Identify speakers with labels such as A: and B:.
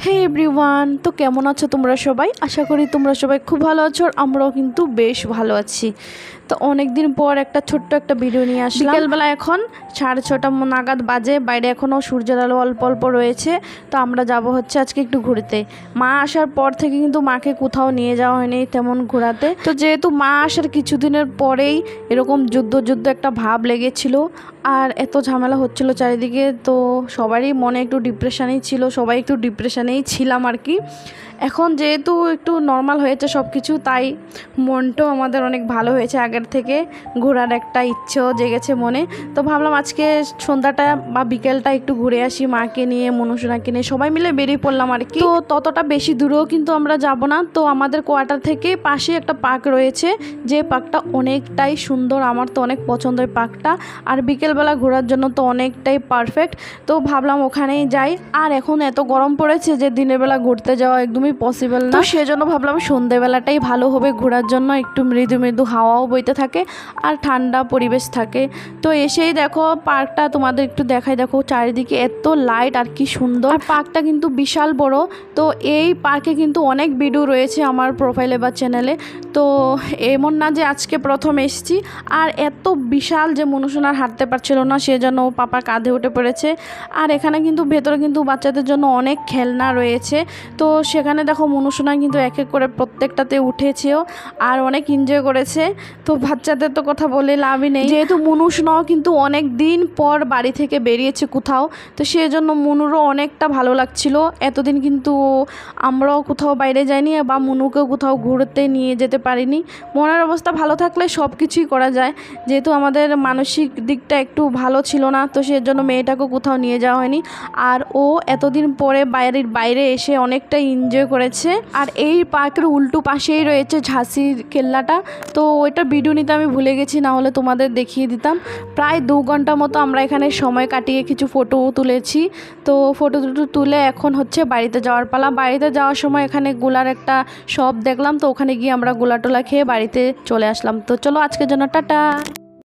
A: হে everyone, তো কেমন আছো তোমরা সবাই? আশা করি তোমরা সবাই খুব ভালো আছো আর আমরাও কিন্তু বেশ ভালো আছি। তো অনেক দিন পর একটা ছোট্ট একটা ভিডিও নিয়ে আসলাম। বিকেলবেলা এখন 6:30 নাগাদ বাজে, বাইরে এখনও সূর্যের আলো অল্প অল্প রয়েছে। তো আমরা যাব হচ্ছে আজকে একটু ঘুরতে। মা আসার পর থেকে কিন্তু মাকে কোথাও নিয়ে যাওয়া হয়নি তেমন ঘোরাতে। তো যেহেতু মা আসার কিছুদিনের পরেই এরকম যুদ্ধ একটা ভাব লেগেছিল আর এত ঝামেলা হচ্ছিল চারিদিকে, তো সবারই মনে একটু ডিপ্রেশনেই ছিল, সবাই একটু ডিপ্রেশনেই ছিলাম আর কি। এখন যেহেতু একটু নর্মাল হয়েছে সব কিছু, তাই মনটাও আমাদের অনেক ভালো হয়েছে আগের থেকে, ঘোরার একটা ইচ্ছেও জেগেছে মনে। তো ভাবলাম আজকে সন্ধ্যাটা বা বিকেলটা একটু ঘুরে আসি মাকে নিয়ে, মনুসোনাকে নিয়ে সবাই মিলে বেরিয়ে পড়লাম আর কি। তো ততটা বেশি দূরেও কিন্তু আমরা যাব না। তো আমাদের কোয়ার্টার থেকে পাশে একটা পার্ক রয়েছে, যে পার্কটা অনেকটাই সুন্দর, আমার তো অনেক পছন্দ ওই পার্কটা। আর বিকেলবেলা ঘোরার জন্য তো অনেকটাই পারফেক্ট। তো ভাবলাম ওখানেই যাই। আর এখন এত গরম পড়েছে যে দিনের বেলা ঘুরতে যাওয়া একদমই পসিবল না। তো সেজন্য ভাবলাম সন্ধ্যেবেলাটাই ভালো হবে ঘোরার জন্য, একটু মৃদু মৃদু হাওয়াও বইতে থাকে আর ঠান্ডা পরিবেশ থাকে। তো এসেই দেখো পার্কটা তোমাদের একটু দেখাই, দেখো চারিদিকে এত লাইট আর কি সুন্দর। আর পার্কটা কিন্তু বিশাল বড়। তো এই পার্কে কিন্তু অনেক ভিডিও রয়েছে আমার প্রোফাইলে বা চ্যানেলে। তো এমন না যে আজকে প্রথম এসেছি। আর এত বিশাল যে মনুসোনার হাঁটতে পারছিল না, সেজন্য পাপা কাঁধে উঠে পড়েছে। আর এখানে কিন্তু ভেতরে কিন্তু বাচ্চাদের জন্য অনেক খেলনা রয়েছে। তো সেখানে দেখো মনুসোনা কিন্তু এক এক করে প্রত্যেকটাতে উঠেছেও আর অনেক এনজয় করেছে। তো বাচ্চাদের তো কথা বলে লাভই নেই, যেহেতু মনুসোনাও কিন্তু অনেক দিন পর বাড়ি থেকে বেরিয়েছে কোথাও। তো সেজন্য মনুরও অনেকটা ভালো লাগছিল। এতদিন কিন্তু আমরাও কোথাও বাইরে যাইনি বা মনুকেও কোথাও ঘুরতে নিয়ে যেতে পারিনি। মনের অবস্থা ভালো থাকলে সব কিছুই করা যায়। যেহেতু আমাদের মানসিক দিকটা একটু ভালো ছিল না, তো সেজন্য মেয়েটাকেও কোথাও নিয়ে যাওয়া হয়নি। আর ও এতদিন পরে বাইরে এসে অনেকটা এনজয় করেছে। আর এই পার্কের উল্টো পাশেই রয়েছে ঝাঁসির কেল্লাটা। তো ওইটা ভিডিও নিতে আমি ভুলে গেছি, না হলে তোমাদের দেখিয়ে দিতাম। প্রায় 2 ঘন্টা মতো আমরা এখানে সময় কাটিয়ে কিছু ফটো তুলেছি। তো ফটো তুলে এখন হচ্ছে বাড়িতে যাওয়ার পালা। বাড়িতে যাওয়ার সময় এখানে গোলার একটা শপ দেখলাম, তো ওখানে গিয়ে আমরা গোলা টোলা খেয়ে বাড়িতে চলে আসলাম। তো চলো আজকের জন্য টাটা।